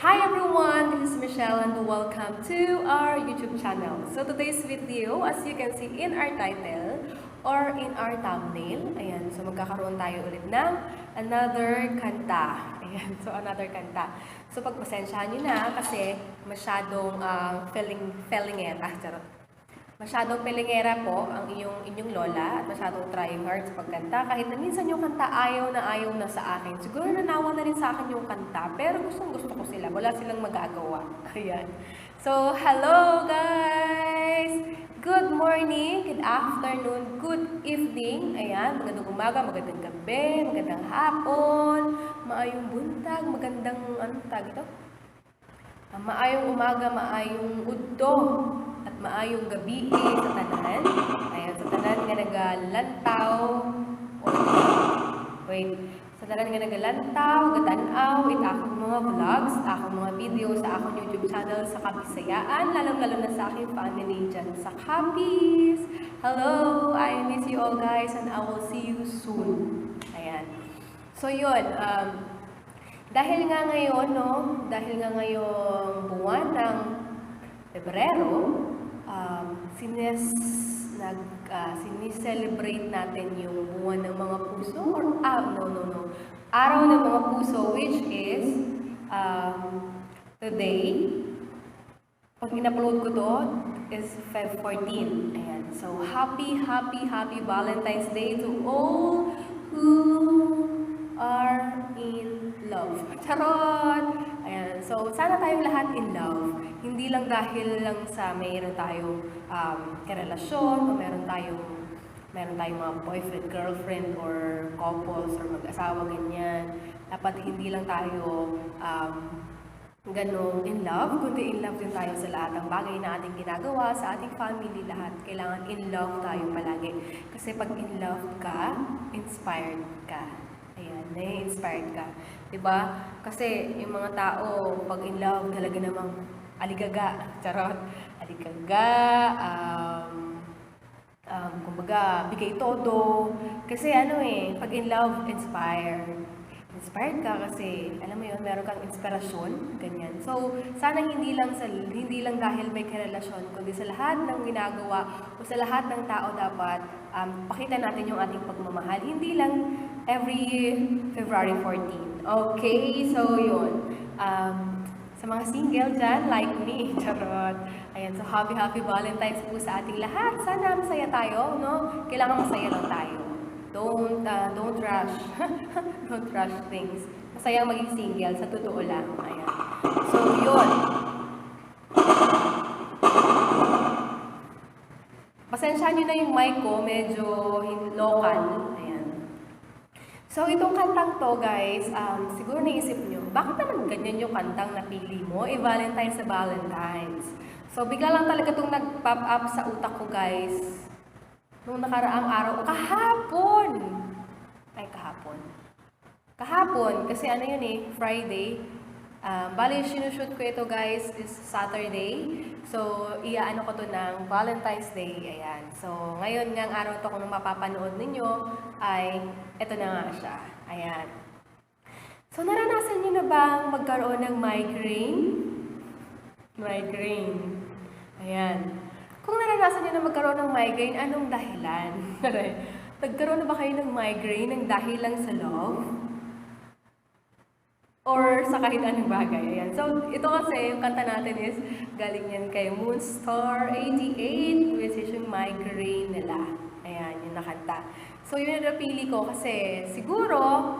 Hi everyone, this is Michelle and welcome to our YouTube channel. So today's video, as you can see in our title or in our thumbnail, ayan, so magkakaroon tayo ulit ng another kanta. Ayan, so another kanta. So pagpasensyahan nyo na kasi masyadong felingera, charot. Masyadong pelengera po ang inyong lola at masyadong trying hard sa pagkanta. Kahit na minsan yung kanta ayaw na sa akin. Siguro nanawa na rin sa akin yung kanta, pero gustong gusto ko sila. Wala silang magagawa. Ayan. So, hello guys! Good morning, good afternoon, good evening. Ayan, magandang umaga, magandang gabi, magandang hapon, maayong buntag, magandang, ito? Maayong umaga, maayong udto, at maayong gabi sa tanan. Ayan, sa tanan nga nagalantaw. Wait. Sa tanan nga nagalantaw, gatanaw, it akong mga vlogs, akong mga video sa akong YouTube channel sa Kabisayaan, lalong-lalo na sa aking family dyan sa Capiz. Hello! I miss you all guys and I will see you soon. Ayan. So yun, dahil nga ngayon, dahil nga ngayong buwan ng Pebrero, sineselebrate natin yung buwan ng mga puso or araw ng mga puso, which is today. Pag in-upload ko to is Feb 14. Ayan. So happy Valentine's Day to all who are in love. Charot! Ayan. So, sana tayong lahat in love. Hindi lang dahil lang sa mayroon tayong karelasyon o meron tayong mga boyfriend, girlfriend, or couples, or mag-asawa, ganyan. Dapat hindi lang tayo ganong in love, kundi in love din tayo sa lahat ng bagay na ating ginagawa, sa ating family, lahat. Kailangan in love tayo palagi. Kasi pag in love ka, inspired ka. Ayan, na-inspired ka. Diba? Kasi yung mga tao, pag in love, talaga namang aligaga. Charot. Aligaga, kumbaga, bigay todo. Kasi pag in love, inspired. Inspired ka kasi, alam mo yun, meron kang inspirasyon, ganyan. So, sana hindi lang dahil may karelasyon, kundi sa lahat ng ginagawa o sa lahat ng tao dapat pakita natin yung ating pagmamahal. Hindi lang every February 14. Okay, so yun. Sa mga single dyan, like me, charot. Ayan, so happy Valentine's po sa ating lahat. Sana masaya tayo, no? Kailangan masaya lang tayo. Don't rush. Don't rush things. Masaya maging single, sa totoo lang. Ayan. So, yun. Pasensyahan nyo na yung mic ko, medyo local. Ayan. So, itong kantang to, guys, siguro naisip nyo, bakit naman ganyan yung kantang napili mo? Valentine's sa Valentine's. So, bigla lang talaga itong nag-pop up sa utak ko, guys. Nung nakaraang araw, kahapon, kasi Friday. Bali, sinushoot ko ito guys, is Saturday. So, iaano ko to ng Valentine's Day. Ayan. So, ngayon nga ang araw to kung mapapanood ninyo, ay ito na nga siya. Ayan. So, naranasan niyo na bang magkaroon ng migraine? Migraine. Ayan. Kung naranasan niyo na magkaroon ng migraine, anong dahilan? Nagkaroon na ba kayo ng migraine ng dahil lang sa love? Or sa kahit anong bagay? Ayan. So, ito kasi, yung kanta natin is, galing yan kay Moonstar 88, which is yung migraine nila. Ayan, yung nakanta. So, yun yung napili ko kasi, siguro,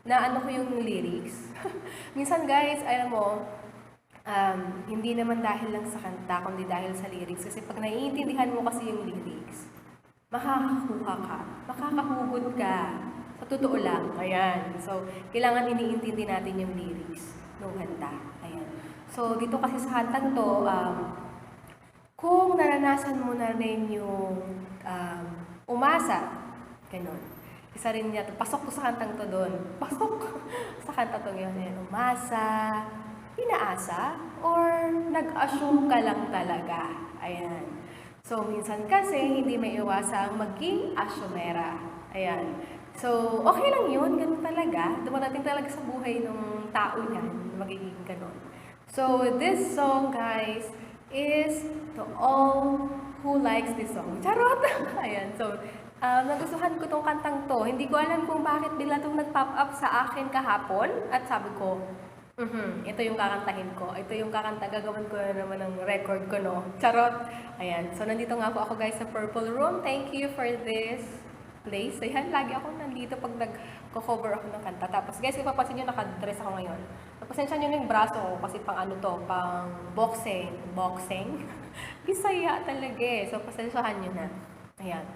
naano ko yung lyrics. Minsan guys, alam mo, hindi naman dahil lang sa kanta, kundi dahil sa lyrics. Kasi pag naiintindihan mo kasi yung lyrics, makakakuha ka, makakahugot ka. Sa totoo lang, ayan. So, kailangan iniintindi natin yung lyrics ng kanta. Ayan. So, dito kasi sa kantang to, kung naranasan mo na rin yung umasa, ganun. Isa rin niya, pasok ko sa kantang to doon. Pasok sa kanta to yun. Umasa, pinaasa, or nag-assume ka lang talaga. Ayan. So, minsan kasi, hindi may iwasang maging asyumera. Ayan. So, okay lang yun. Ganun talaga. Dumarating talaga sa buhay ng tao yan, magiging ganon. So, this song, guys, is to all who likes this song. Charot! Ayan, so, nagustuhan ko tong kantang to. Hindi ko alam kung bakit bigla tong nag-pop up sa akin kahapon. At sabi ko, ito yung kakantahin ko. Ito yung kakanta, gagawin ko na naman ng record ko, no? Charot! Ayan, so nandito nga po ako, guys, sa Purple Room. Thank you for this place. Ayan, lagi ako nandito pag nag-cover ako ng kanta. Tapos, guys, ipapansin nyo, nakadress ako ngayon. Pasensya nyo yung braso ko kasi pang ano to, pang boxing. Boxing? Bisaya talaga eh. So, pasensyahan nyo na. Ayan.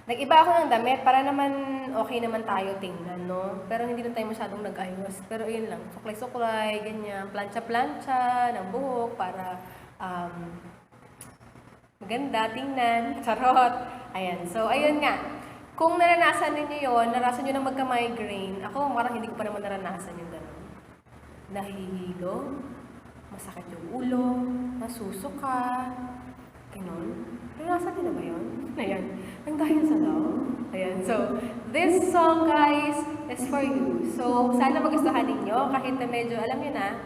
Nag-iba ako ng damit para naman okay naman tayo tingnan, no? Pero hindi na tayo masyadong nag-ayos. Pero yun lang, suklay-suklay, ganyan, plancha-plancha ng buhok para maganda tingnan. Charot! Ayan. So, ayun nga. Kung naranasan ninyo yun, naranasan nyo na magka-migraine, ako parang hindi ko pa naman naranasan yung gano'n. Nahihilo, masakit yung ulo, nasusuka, gano'n. Naranasan nyo na ba yun? Ayan. Ang dahil sa daw. Ayan. So, this song, guys, is for you. So, sana magustuhan ninyo, kahit na medyo, alam nyo na,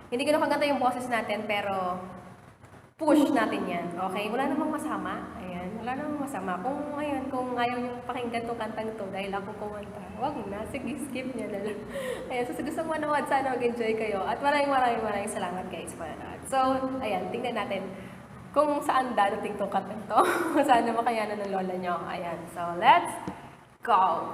hindi ko nakaganda yung boses natin, pero push natin yan. Okay? Wala namang masama. Ayan. Wala namang masama. Kung ayaw yung pakinggan itong kantang to dahil ako kumanta, wag na. Sige, skip niya na lang. Ayan. So, gusto mo manood, sana mag-enjoy kayo. At maraming salamat, guys, manood. So, ayan. Tingnan natin kung saan dadating itong kantang to. Sana makayanan ng lola nyo. Ayan. So, let's go!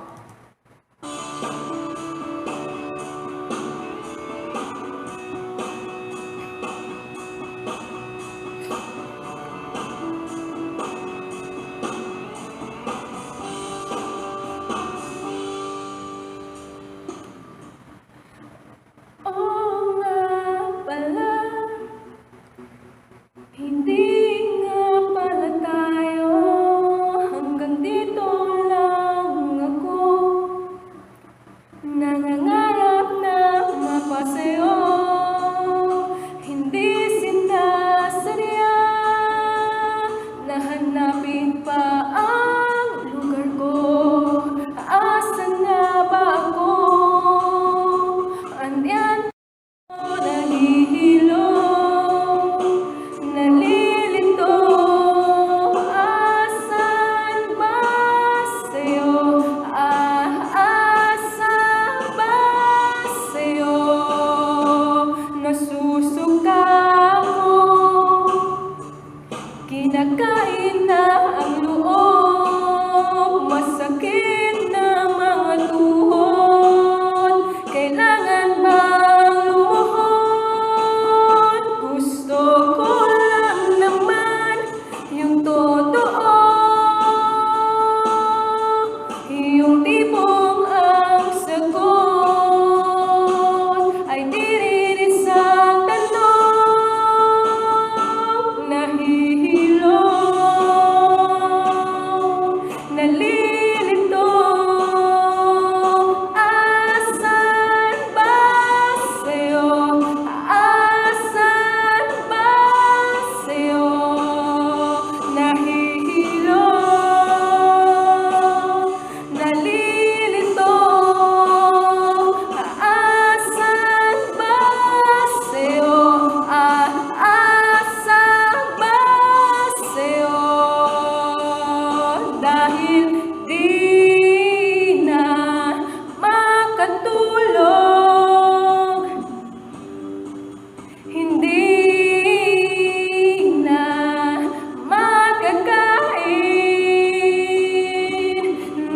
Kinakain na ang loob, masakit na mga tuhod, kailangan bang lumuhod? Gusto ko lang naman yung totoo, yung tipong ang sagot ay di rin isang tanong. Nalilito, asan ba sa'yo? Asan ba sa'yo? Nahihilo, nalilito, asan ba sa'yo? Asan ba sa'yo? Dahil di na makatulog, hindi na makakain,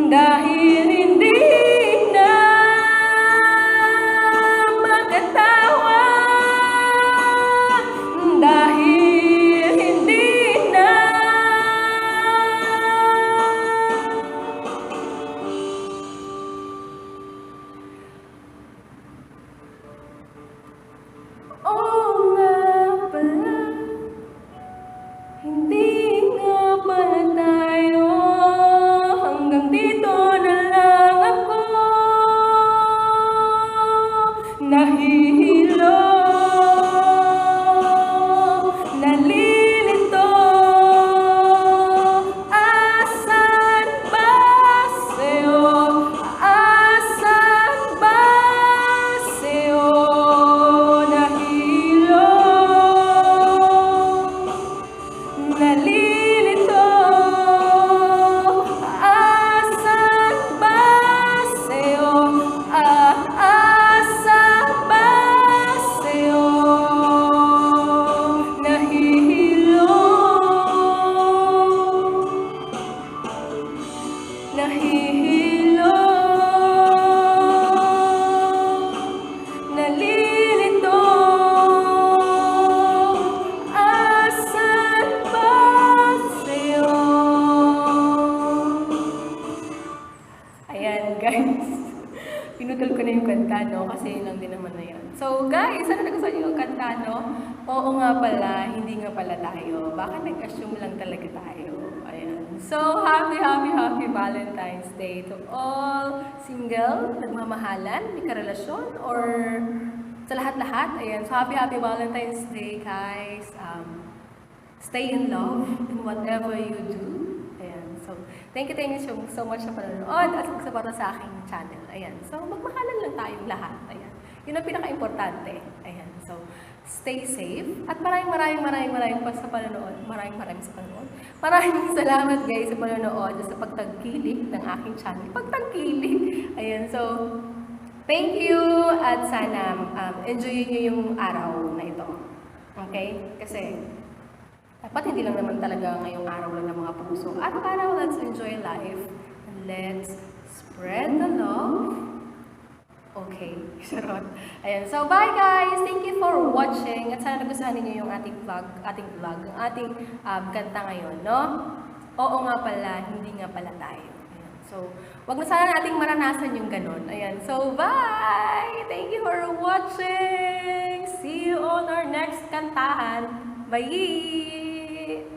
dahil hindi na makatawa, dahil hindi na oo nga pala, hindi nga pala tayo, hanggang dito na lang ako. Nahihilo, nalilito, asan ba sa'yo? Asan ba sa'yo? enjoy naman na yan. So guys, ano nagustuhan niyo yung kanta, no? Oo nga pala, hindi nga pala tayo. Baka nag-assume lang talaga tayo. Ayan. So, happy Valentine's Day to all single, nagmamahalan, may karelasyon, or sa lahat-lahat. Ayan. So, happy Valentine's Day, guys. Stay in love in whatever you do. Ayan. So, thank you so much sa panonood at pagsuporta sa aking channel. Ayan. So, magmakalan lang tayong lahat. Ayan. Yun ang pinaka-importante. Ayan. So, stay safe. At maraming pa sa panonood. Maraming sa panonood. Maraming salamat guys sa panonood at sa pagtangkilik ng aking channel. Pagtangkilik. Ayan. So, thank you. At sana enjoyin nyo yung araw na ito. Okay? Kasi, dapat hindi lang naman talaga ngayong araw lang ng mga puso. Araw-araw, let's enjoy life. And let's spread the love. Okay, charot. Ayan. So, bye guys! Thank you for watching. At sana nagustuhan niyo yung ating vlog, ang ating kanta ngayon, no? Oo nga pala, hindi nga pala tayo. Ayan. So, wag na sana nating maranasan yung ganun. Ayan. So, bye! Thank you for watching! See you on our next kantahan. Bye!